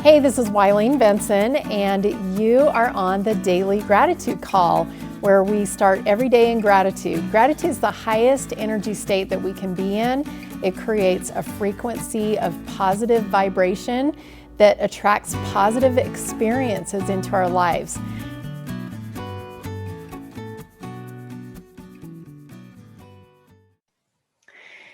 Hey, this is Wileen Benson, and you are on the Daily Gratitude Call, where we start every day in gratitude. Gratitude is the highest energy state that we can be in. It creates a frequency of positive vibration that attracts positive experiences into our lives.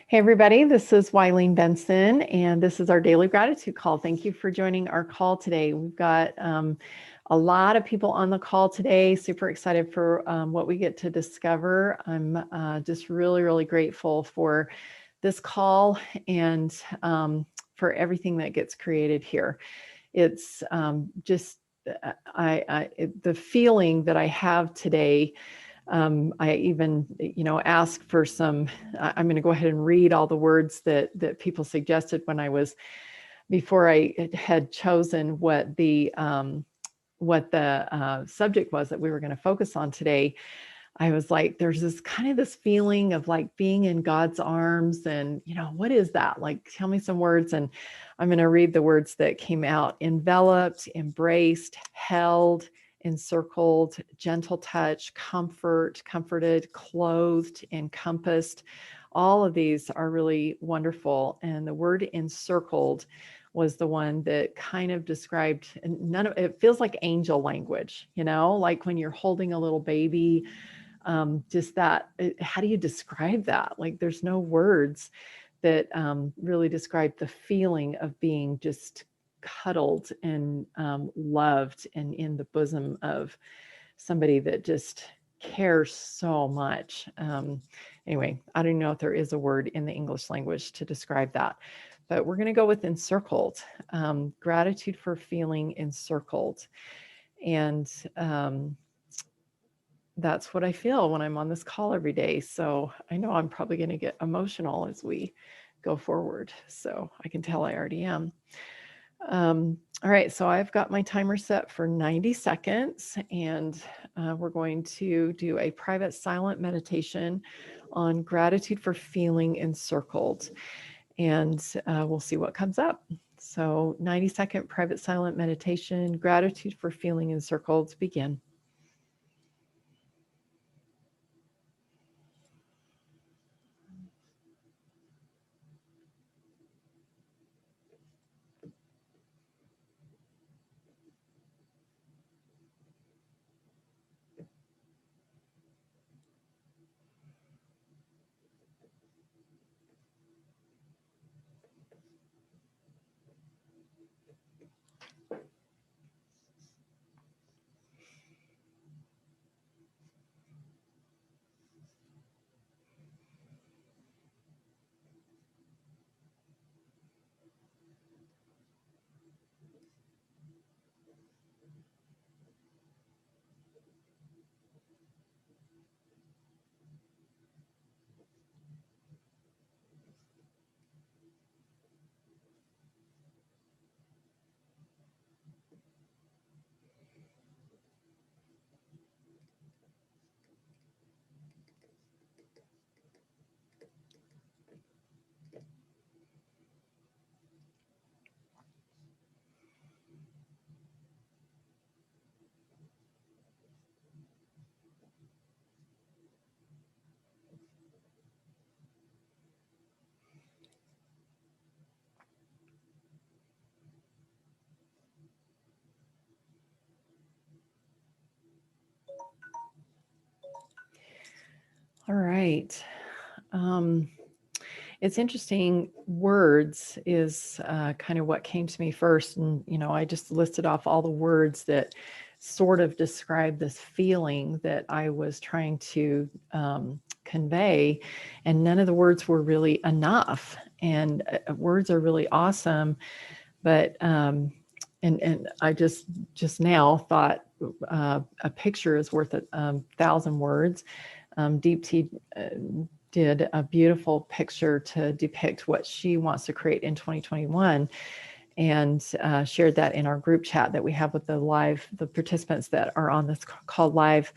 Hey everybody, this is Wileen Benson, and this is our Daily Gratitude Call. Thank you for joining our call today. We've got a lot of people on the call today. Super excited for what we get to discover. I'm just really grateful for this call and for everything that gets created here. It's just the feeling that I have today. I even, ask for some, I'm going to go ahead and read all the words that people suggested before I had chosen what the subject was that we were going to focus on today. I was like, there's this feeling of like being in God's arms, and, what is that? Like, tell me some words. And I'm going to read the words that came out: enveloped, embraced, held, encircled, gentle touch, comfort, comforted, clothed, encompassed. All of these are really wonderful. And the word encircled was the one that kind of described, and it feels like angel language, like when you're holding a little baby, just that, how do you describe that? Like, there's no words that really describe the feeling of being just cuddled and loved and in the bosom of somebody that just cares so much. Anyway, I don't know if there is a word in the English language to describe that, but we're going to go with encircled. Gratitude for feeling encircled. And that's what I feel when I'm on this call every day. So I know I'm probably going to get emotional as we go forward. So I can tell I already am. All right, so I've got my timer set for 90 seconds, and we're going to do a private silent meditation on gratitude for feeling encircled, and we'll see what comes up. So 90-second private silent meditation, gratitude for feeling encircled, begin. All right. It's interesting. Words is kind of what came to me first. And, I just listed off all the words that sort of describe this feeling that I was trying to convey. And none of the words were really enough. And words are really awesome. But, and I just now thought a picture is worth 1,000 words. Deep Tea did a beautiful picture to depict what she wants to create in 2021, and shared that in our group chat that we have with the participants that are on this call live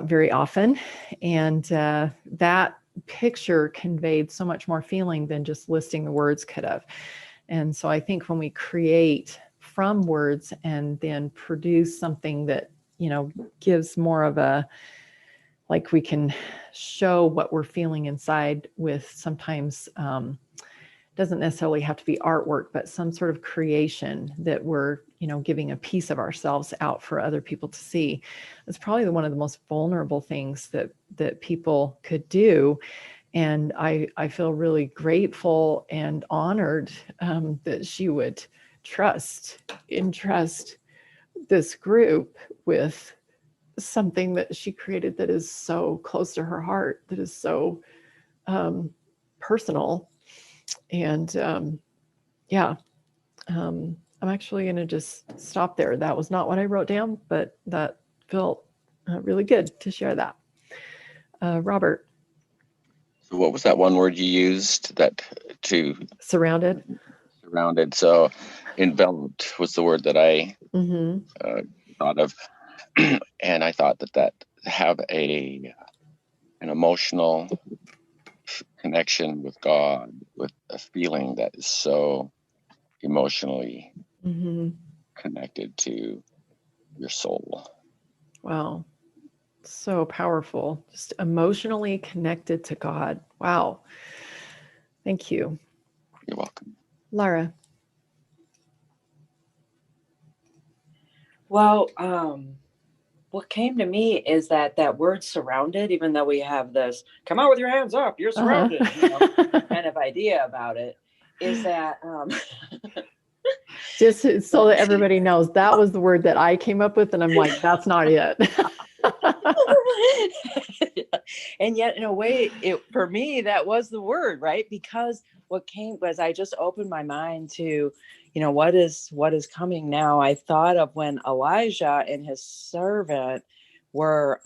very often. And that picture conveyed so much more feeling than just listing the words could have. And so I think when we create from words and then produce something that, gives more of a, like we can show what we're feeling inside with sometimes, doesn't necessarily have to be artwork, but some sort of creation that we're, giving a piece of ourselves out for other people to see. It's probably one of the most vulnerable things that people could do. And I feel really grateful and honored that she would entrust this group with something that she created that is so close to her heart, that is so personal. And I'm actually going to just stop there. That was not what I wrote down, but that felt really good to share that. Robert. So what was that one word you used Surrounded. So enveloped was the word that I thought of. And I thought that have an emotional connection with God, with a feeling that is so emotionally connected to your soul. Wow. So powerful. Just emotionally connected to God. Wow. Thank you. You're welcome. Lara. Well, what came to me is that word surrounded, even though we have this come out with your hands up, you're surrounded, kind of idea about it, is that just so that everybody knows, that was the word that I came up with, and I'm like, that's not it. And yet, in a way, for me, that was the word, right? Because what came was I just opened my mind to, what is coming now. I thought of when Elijah and his servant were,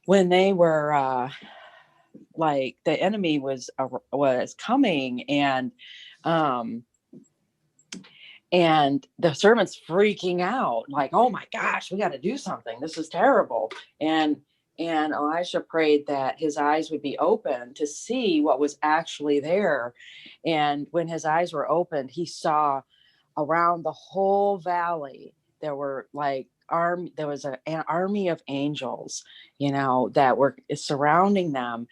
when they were, like the enemy was coming, and the servant's freaking out, like, oh my gosh, we got to do something. This is terrible. And Elisha prayed that his eyes would be open to see what was actually there. And when his eyes were opened, he saw around the whole valley, there were like there was an army of angels, that were surrounding them,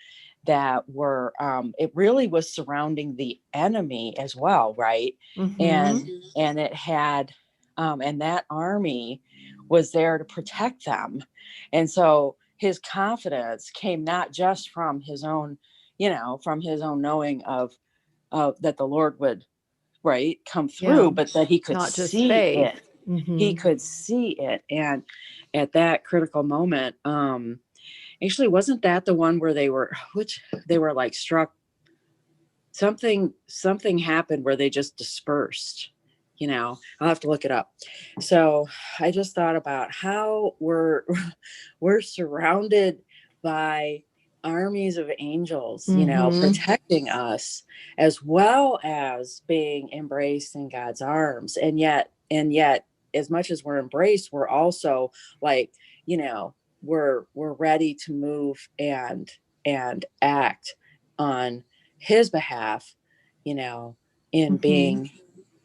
that were it really was surrounding the enemy as well, right? And it had and that army was there to protect them. And so his confidence came not just from his own, from his own knowing of that the Lord would come through, but that he could see it. He could see it. And at that critical moment, actually, wasn't that the one where they were like struck? Something happened where they just dispersed. I'll have to look it up. So I just thought about how we're surrounded by armies of angels, protecting us, as well as being embraced in God's arms. And yet, as much as we're embraced, we're also like, we're ready to move and act on his behalf, in being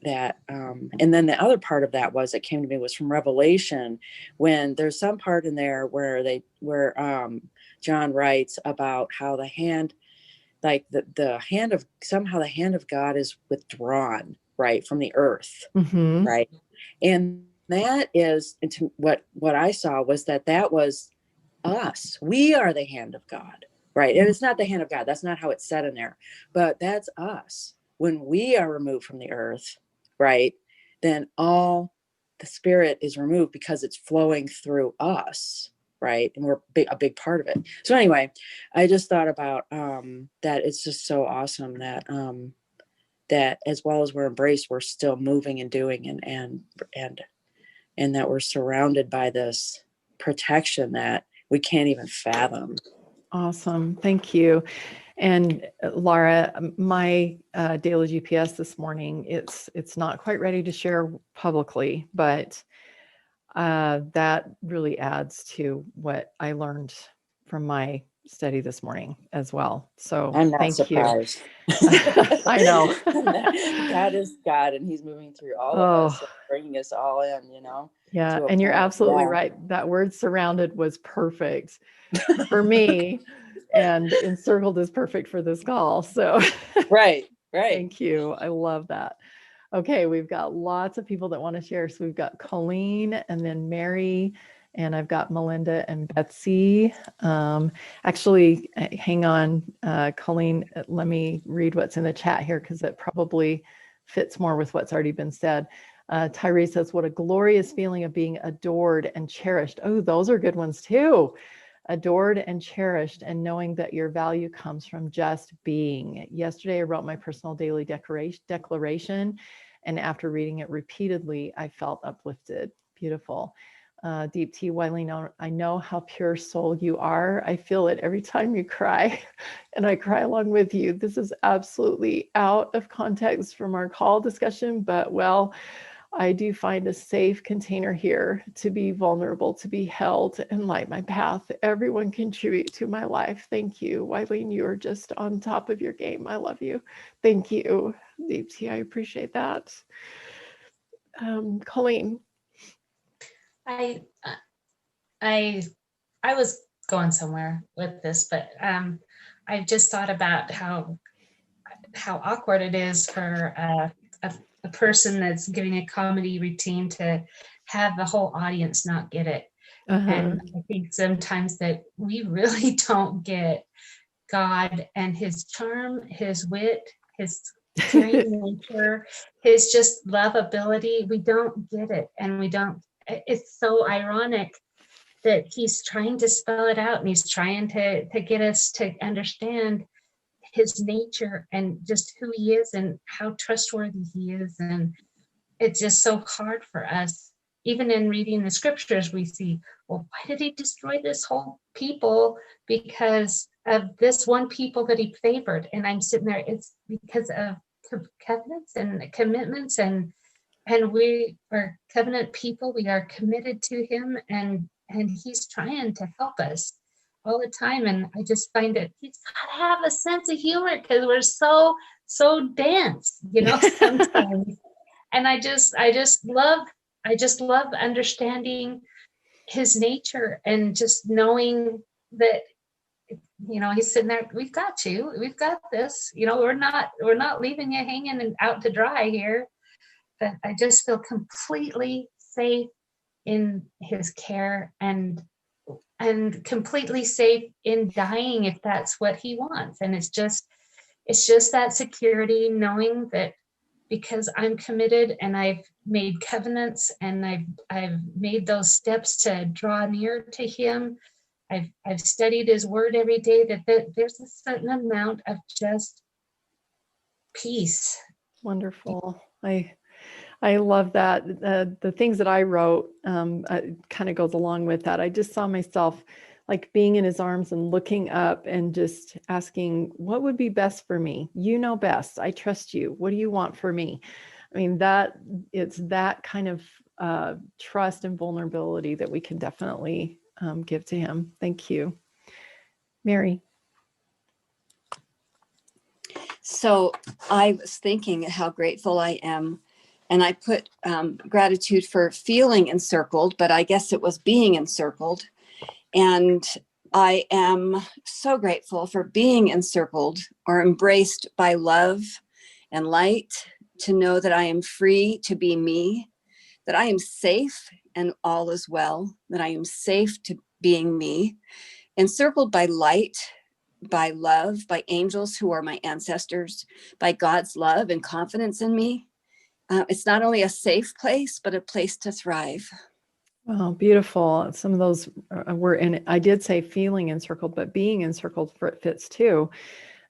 that. And then the other part of that that came to me was from Revelation, when there's some part in there where John writes about how the hand, like the hand of God is withdrawn, right, from the earth, right? And that is, what I saw was that was us. We are the hand of God, right? And it's not the hand of God. That's not how it's said in there, but that's us. When we are removed from the earth, right, then all the spirit is removed because it's flowing through us, right? And we're a big part of it. So anyway, I just thought about that. It's just so awesome that that as well as we're embraced, we're still moving and doing and that we're surrounded by this protection that we can't even fathom. Awesome. Thank you. And Lara, my daily GPS this morning, it's not quite ready to share publicly, but that really adds to what I learned from my study this morning as well. So I'm not thank you. surprised. I know. God is God, and He's moving through all of us, and bringing us all in, Yeah. to a And you're point. absolutely Yeah. right. That word surrounded was perfect for me, and encircled is perfect for this call. So Right. thank you. I love that. Okay, we've got lots of people that want to share. So we've got Colleen and then Mary, and I've got Melinda and Betsy. Actually, hang on, Colleen, let me read what's in the chat here because it probably fits more with what's already been said. Tyree says, what a glorious feeling of being adored and cherished. Oh, those are good ones too. Adored and cherished, and knowing that your value comes from just being. Yesterday, I wrote my personal daily declaration, and after reading it repeatedly, I felt uplifted. Beautiful. Deep T, Wileen, I know how pure soul you are. I feel it every time you cry, and I cry along with you. This is absolutely out of context from our call discussion, but well, I do find a safe container here to be vulnerable, to be held and light my path. Everyone contribute to my life. Thank you. Wileen, you are just on top of your game. I love you. Thank you. Deepti, I appreciate that. Colleen. I was going somewhere with this, but I just thought about how awkward it is for a person that's giving a comedy routine to have the whole audience not get it. And I think sometimes that we really don't get God and his charm, his wit, his caring nature, his just lovability. We don't get it. And it's so ironic that he's trying to spell it out, and he's trying to get us to understand his nature and just who he is and how trustworthy he is. And it's just so hard for us. Even in reading the scriptures, we see, well, why did he destroy this whole people? Because of this one people that he favored. And I'm sitting there, it's because of covenants and commitments, and we are covenant people. We are committed to him, and he's trying to help us all the time. And I just find that he's got to have a sense of humor because we're so dense, sometimes. And I just love understanding his nature and just knowing that, he's sitting there, we've got this, we're not leaving you hanging and out to dry here. But I just feel completely safe in his care and completely safe in dying if that's what he wants. And it's just that security, knowing that because I'm committed and I've made covenants and I've made those steps to draw near to him. I've studied his word every day, that there's a certain amount of just peace. Wonderful. I love that. The things that I wrote kind of goes along with that. I just saw myself like being in his arms and looking up and just asking, what would be best for me? You know best. I trust you. What do you want for me? I mean, it's that kind of trust and vulnerability that we can definitely give to him. Thank you. Mary. So I was thinking how grateful I am. And I put gratitude for feeling encircled, but I guess it was being encircled. And I am so grateful for being encircled or embraced by love and light, to know that I am free to be me, that I am safe and all is well, that I am safe to being me, encircled by light, by love, by angels who are my ancestors, by God's love and confidence in me. It's not only a safe place, but a place to thrive. Oh, beautiful. Some of those were in, I did say feeling encircled, but being encircled fits too.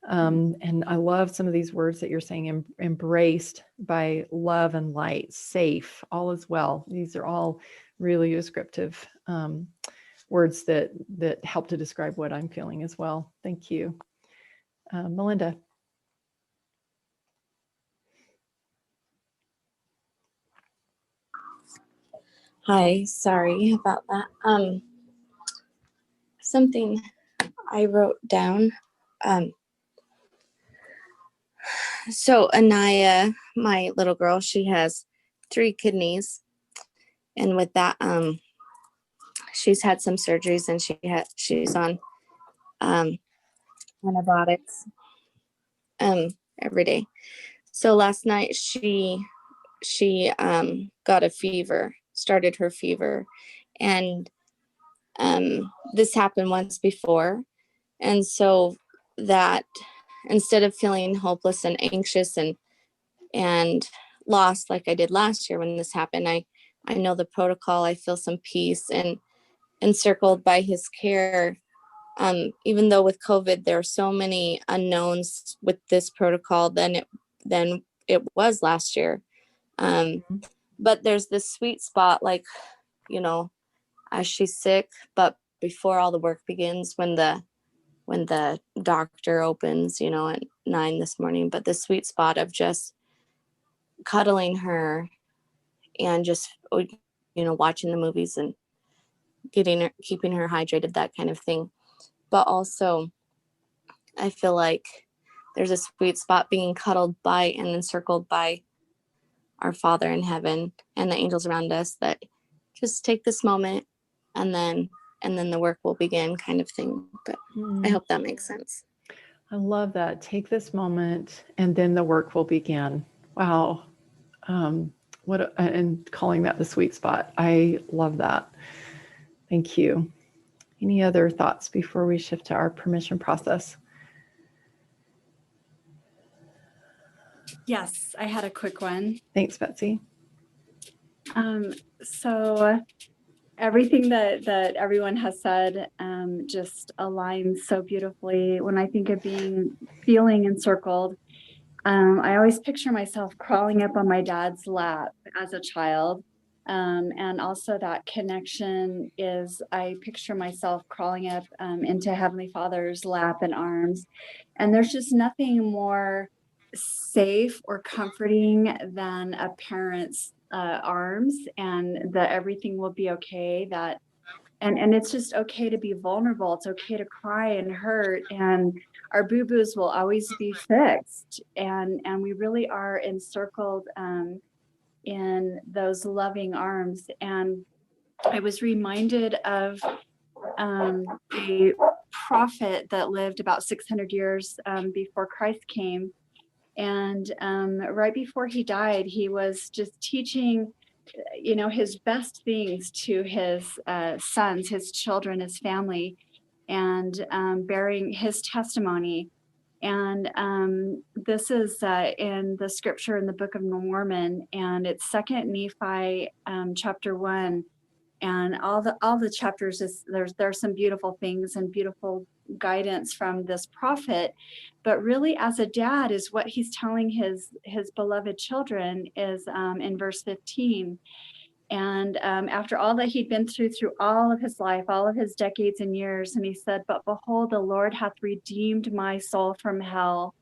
And I love some of these words that you're saying, embraced by love and light, safe, all is well. These are all really descriptive words that help to describe what I'm feeling as well. Thank you. Melinda. Hi, sorry about that. Something I wrote down. So Anaya, my little girl, she has 3 kidneys, and with that, she's had some surgeries, and she's on antibiotics every day. So last night she got a fever, started her fever, and this happened once before, and so that instead of feeling hopeless and anxious and lost like I did last year when this happened, I know the protocol. I feel some peace and encircled by his care. Even though with COVID there are so many unknowns with this protocol than it was last year. But there's this sweet spot, like, you know, as she's sick, but before all the work begins, when the doctor opens, you know, at 9 this morning. But the sweet spot of just cuddling her and just, you know, watching the movies and keeping her hydrated, that kind of thing. But also I feel like there's a sweet spot being cuddled by and encircled by our Father in heaven and the angels around us, that just take this moment and then the work will begin, kind of thing. But I hope that makes sense. I love that. Take this moment and then the work will begin. Wow. And calling that the sweet spot. I love that. Thank you. Any other thoughts before we shift to our permission process? Yes, I had a quick one. Thanks, Betsy. So everything that everyone has said just aligns so beautifully. When I think of feeling encircled, I always picture myself crawling up on my dad's lap as a child. And also that connection is, I picture myself crawling up into Heavenly Father's lap and arms. And there's just nothing more safe or comforting than a parent's arms, and that everything will be okay. And it's just okay to be vulnerable. It's okay to cry and hurt, and our boo-boos will always be fixed. And we really are encircled in those loving arms. And I was reminded of a prophet that lived about 600 years before Christ came. And right before he died, he was just teaching, you know, his best things to his sons, his children, his family, and bearing his testimony. And this is in the scripture in the Book of Mormon, and it's 2nd Nephi chapter 1. And all the chapters there's some beautiful things and beautiful guidance from this prophet, but really as a dad is what he's telling his beloved children is in verse 15. And after all that he'd been through all of his life, all of his decades and years, and he said, "But behold, the Lord hath redeemed my soul from hell."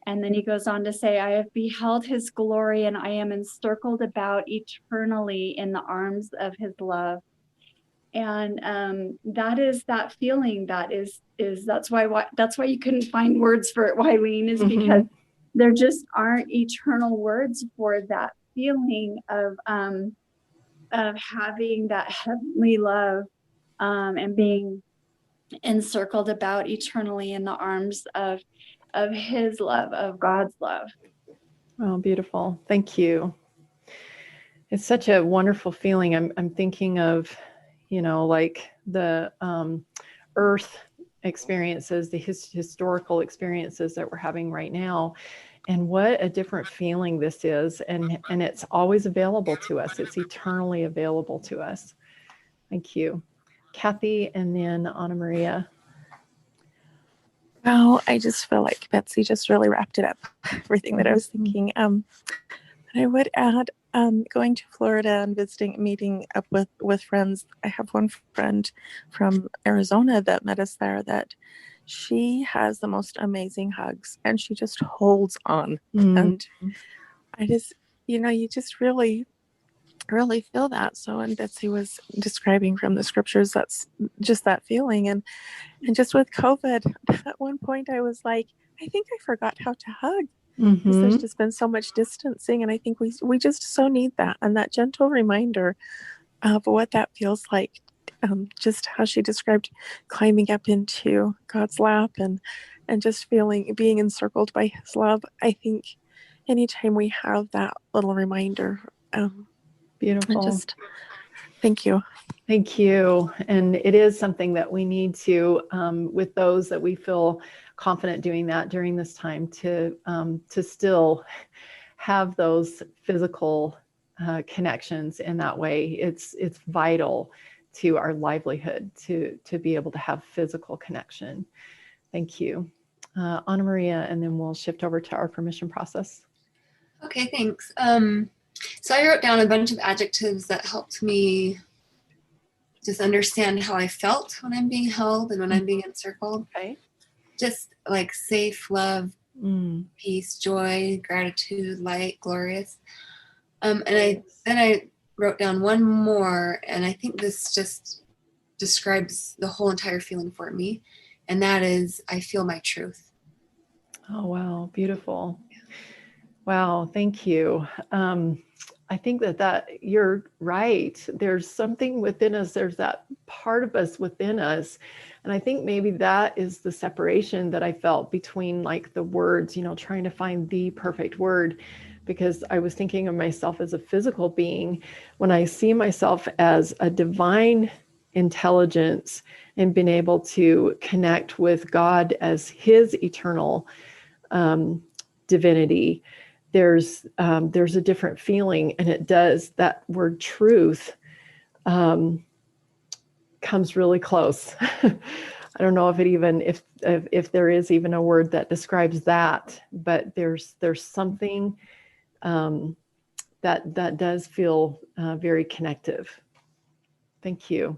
And then he goes on to say, "I have beheld his glory, and I am encircled about eternally in the arms of his love." And that is that feeling. That's why you couldn't find words for it, Wileen, is because there just aren't eternal words for that feeling of having that heavenly love and being encircled about eternally in the arms of his love, of God's love. Oh, beautiful. Thank you. It's such a wonderful feeling. I'm thinking of, you know, like the earth experiences, the historical experiences that we're having right now, and what a different feeling this is. And it's always available to us. It's eternally available to us. Thank you. Kathy, and then Anna Maria. Wow, I just feel like Betsy just really wrapped it up, everything that I was thinking. I would add, going to Florida and meeting up with friends. I have one friend from Arizona that met us there, that she has the most amazing hugs, and she just holds on. And I just, you know, you just really, really feel that. So, and Betsy was describing from the scriptures, that's just that feeling. And just with COVID, at one point I was like, I think I forgot how to hug, because there's just been so much distancing. And I think we just so need that, and that gentle reminder of what that feels like. Just how she described climbing up into God's lap, and just being encircled by his love. I think anytime we have that little reminder, Beautiful. just thank you. Thank you. And it is something that we need to, with those that we feel confident doing that during this time, to still have those physical connections in that way. It's vital to our livelihood to be able to have physical connection. Thank you. Anna Maria, and then we'll shift over to our permission process. Okay, thanks. So I wrote down a bunch of adjectives that helped me just understand how I felt when I'm being held and when I'm being encircled. Okay. Just like safe, love, peace, joy, gratitude, light, glorious. And I wrote down one more, and I think this just describes the whole entire feeling for me. And that is, I feel my truth. Oh, wow. Beautiful. Wow. Thank you. I think that you're right. There's something within us. There's that part of us within us. And I think maybe that is the separation that I felt between like the words, trying to find the perfect word, because I was thinking of myself as a physical being. When I see myself as a divine intelligence and being able to connect with God as his eternal divinity, there's a different feeling, and that word truth comes really close. I don't know if there is even a word that describes that, but there's something that does feel very connective. Thank you.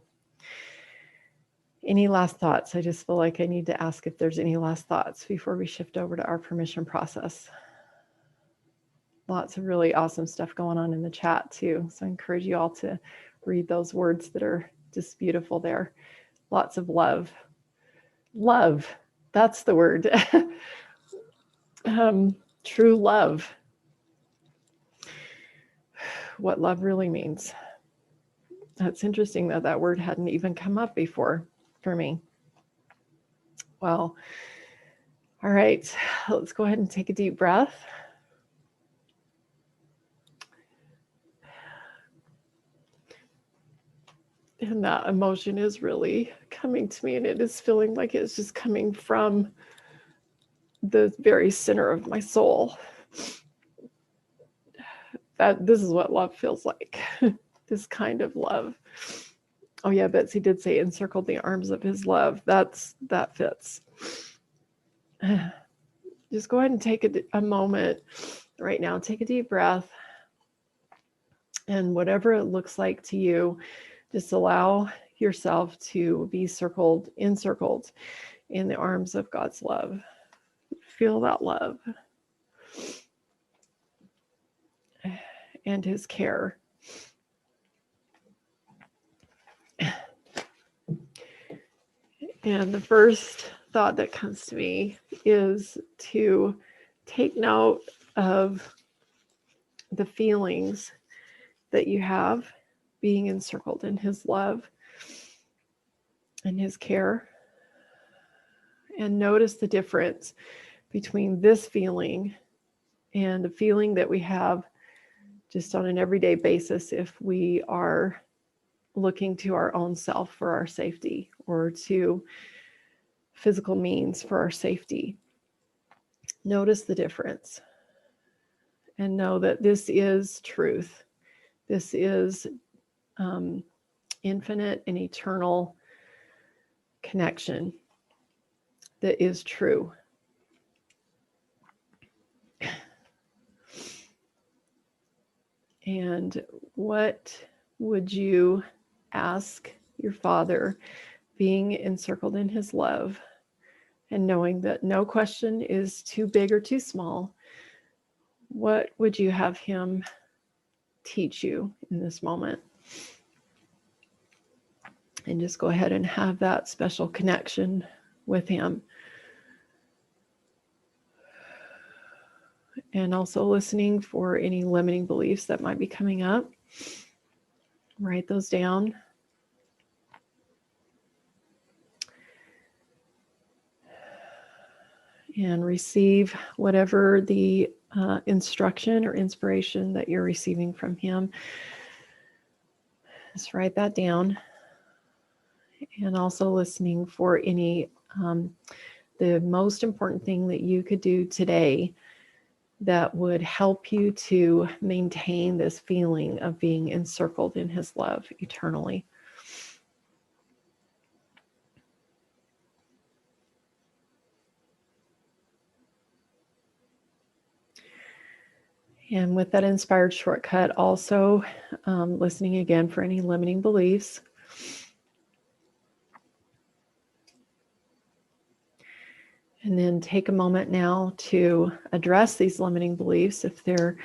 Any last thoughts? I just feel like I need to ask if there's any last thoughts before we shift over to our permission process. Lots of really awesome stuff going on in the chat too. So I encourage you all to read those words that are just beautiful there. Lots of love. Love, that's the word. True love. What love really means. That's interesting that word hadn't even come up before for me. Well, all right, let's go ahead and take a deep breath. And that emotion is really coming to me, and it is feeling like it's just coming from the very center of my soul. That this is what love feels like. This kind of love. Oh yeah, Betsy did say encircled the arms of his love. That fits. Just go ahead and take a moment right now. Take a deep breath. And whatever it looks like to you, just allow yourself to be encircled in the arms of God's love. Feel that love and his care. And the first thought that comes to me is to take note of the feelings that you have being encircled in his love and his care. And notice the difference between this feeling and the feeling that we have just on an everyday basis if we are looking to our own self for our safety, or to physical means for our safety. Notice the difference and know that this is truth. This is infinite and eternal connection that is true. And what would you ask your Father, being encircled in his love and knowing that no question is too big or too small? What would you have him teach you in this moment. And just go ahead and have that special connection with him. And also listening for any limiting beliefs that might be coming up. Write those down. And receive whatever the instruction or inspiration that you're receiving from him. Just write that down. And also listening for any, the most important thing that you could do today that would help you to maintain this feeling of being encircled in his love eternally. And with that inspired shortcut, also listening again for any limiting beliefs. And then take a moment now to address these limiting beliefs. If they're,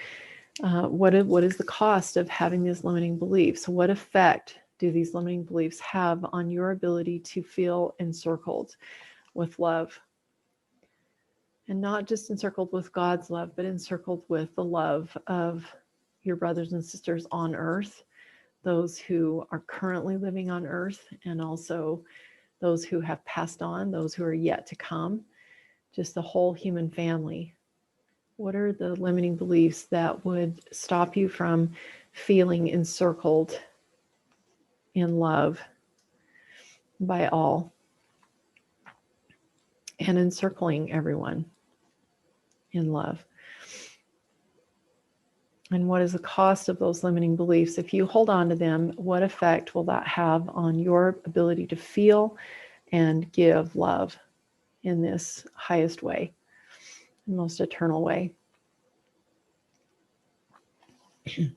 what is the cost of having these limiting beliefs? What effect do these limiting beliefs have on your ability to feel encircled with love? And not just encircled with God's love, but encircled with the love of your brothers and sisters on earth, those who are currently living on earth, and also those who have passed on, those who are yet to come, just the whole human family. What are the limiting beliefs that would stop you from feeling encircled in love by all and encircling everyone in love? And what is the cost of those limiting beliefs? If you hold on to them, what effect will that have on your ability to feel and give love in this highest way, most eternal way? And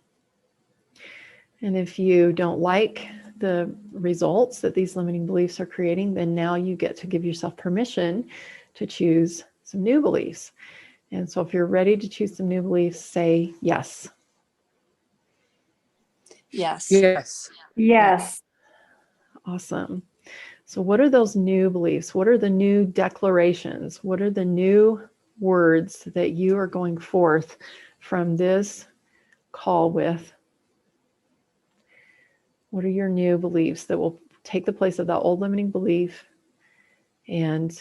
if you don't like the results that these limiting beliefs are creating, then now you get to give yourself permission to choose some new beliefs. And so if you're ready to choose some new beliefs, say yes. Yes. Yes. Yes. Awesome. So what are those new beliefs? What are the new declarations? What are the new words that you are going forth from this call with? What are your new beliefs that will take the place of that old limiting belief and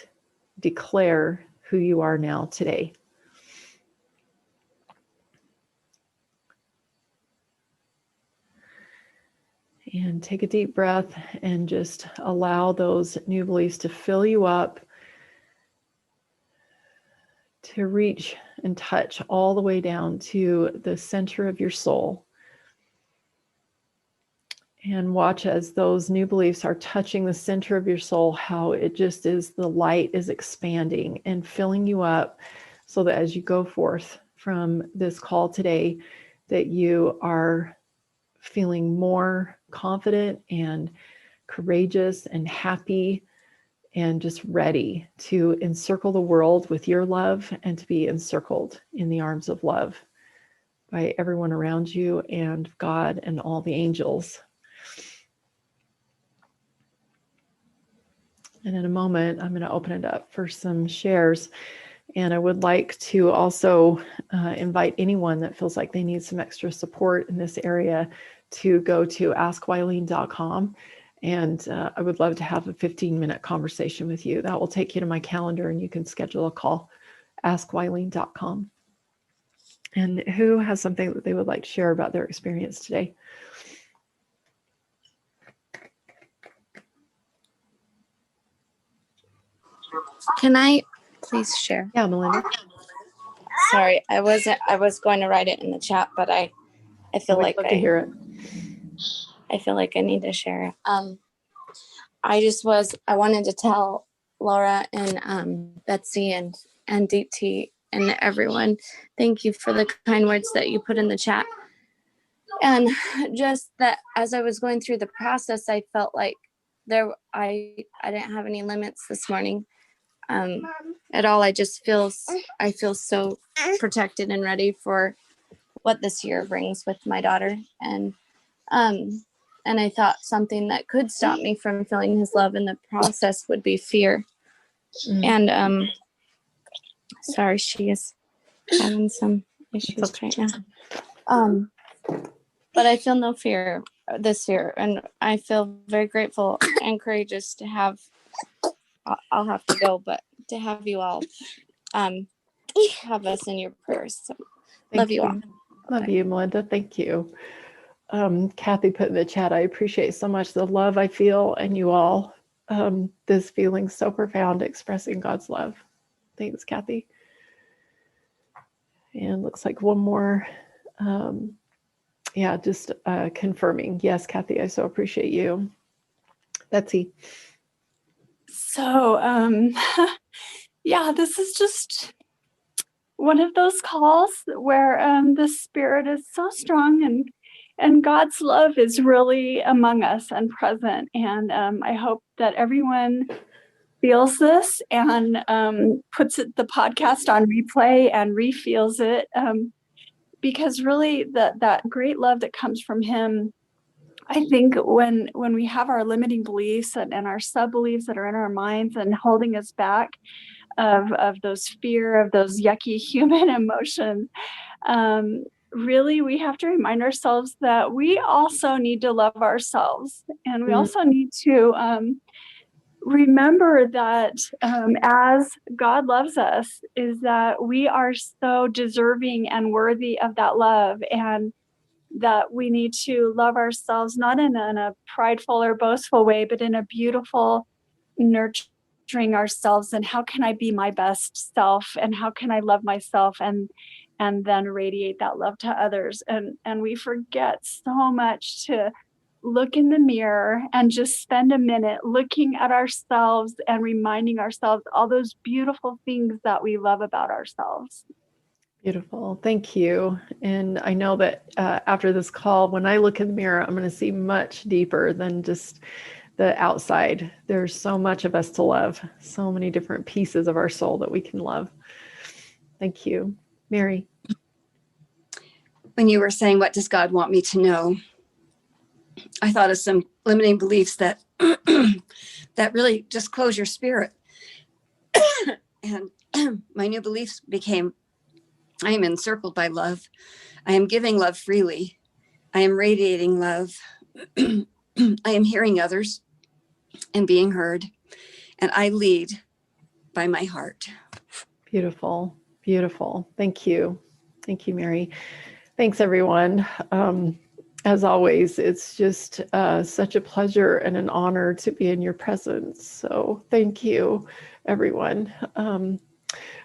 declare who you are now today? And take a deep breath and just allow those new beliefs to fill you up, to reach and touch all the way down to the center of your soul. And watch as those new beliefs are touching the center of your soul, how it just is, the light is expanding and filling you up, so that as you go forth from this call today, that you are feeling more confident and courageous and happy and just ready to encircle the world with your love and to be encircled in the arms of love by everyone around you and God and all the angels. And in a moment, I'm going to open it up for some shares. And I would like to also invite anyone that feels like they need some extra support in this area to go to askwylene.com. And I would love to have a 15-minute conversation with you. That will take you to my calendar and you can schedule a call, askwylene.com. And who has something that they would like to share about their experience today? Can I please share? Yeah, Melinda. Sorry, I was going to write it in the chat, but I feel We'd like love to hear it. I feel like I need to share it. I wanted to tell Laura and Betsy and Deep Tea and everyone, thank you for the kind words that you put in the chat. And just that as I was going through the process, I felt like I didn't have any limits this morning at all. I feel so protected and ready for what this year brings with my daughter. And I thought something that could stop me from feeling his love in the process would be fear. And sorry, she is having some issues right now. But I feel no fear this year, and I feel very grateful and courageous to have. I'll have to go, but to have you all have us in your prayers. So love you all. Love you, Melinda. Thank you. Kathy put in the chat, I appreciate so much the love I feel and you all. This feeling so profound, expressing God's love. Thanks, Kathy. And looks like one more. Just confirming. Yes, Kathy, I so appreciate you. Betsy. So, this is just one of those calls where the Spirit is so strong and God's love is really among us and present. And I hope that everyone feels this and puts the podcast on replay and re-feels it, because really that great love that comes from Him. I think when we have our limiting beliefs and our sub-beliefs that are in our minds and holding us back of those fear, of those yucky human emotions, really we have to remind ourselves that we also need to love ourselves. And we also need to remember that as God loves us, is that we are so deserving and worthy of that love, and that we need to love ourselves, not in a prideful or boastful way, but in a beautiful, nurturing ourselves. And how can I be my best self? And how can I love myself and then radiate that love to others? And we forget so much to look in the mirror and just spend a minute looking at ourselves and reminding ourselves all those beautiful things that we love about ourselves. Beautiful. Thank you. And I know that after this call, when I look in the mirror, I'm going to see much deeper than just the outside. There's so much of us to love, so many different pieces of our soul that we can love. Thank you. Mary. When you were saying, what does God want me to know? I thought of some limiting beliefs that that really just close your spirit. And my new beliefs became, I am encircled by love. I am giving love freely. I am radiating love. I am hearing others and being heard. And I lead by my heart. Beautiful. Beautiful. Thank you. Thank you, Mary. Thanks, everyone. As always, it's just such a pleasure and an honor to be in your presence. So thank you, everyone.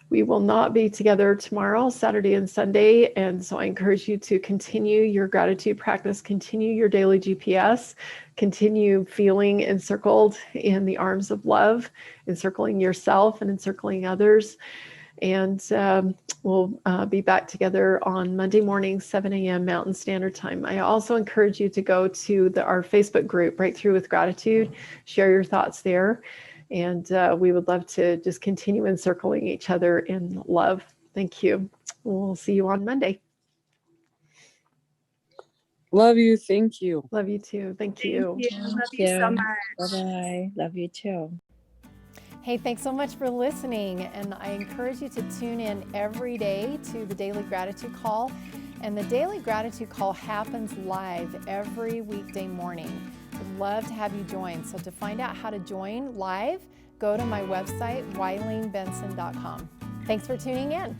We will not be together tomorrow, Saturday and Sunday. And so I encourage you to continue your gratitude practice, continue your daily GPS, continue feeling encircled in the arms of love, encircling yourself and encircling others. And we'll be back together on Monday morning, 7 a.m. Mountain Standard Time. I also encourage you to go to our Facebook group, Breakthrough with Gratitude, share your thoughts there. And we would love to just continue encircling each other in love. Thank you. We'll see you on Monday. Love you. Thank you. Love you too. Thank you. Love you so much. Bye-bye. Love you too. Hey, thanks so much for listening. And I encourage you to tune in every day to the Daily Gratitude Call. And the Daily Gratitude Call happens live every weekday morning. I'd love to have you join. So to find out how to join live, go to my website, WileenBenson.com. Thanks for tuning in.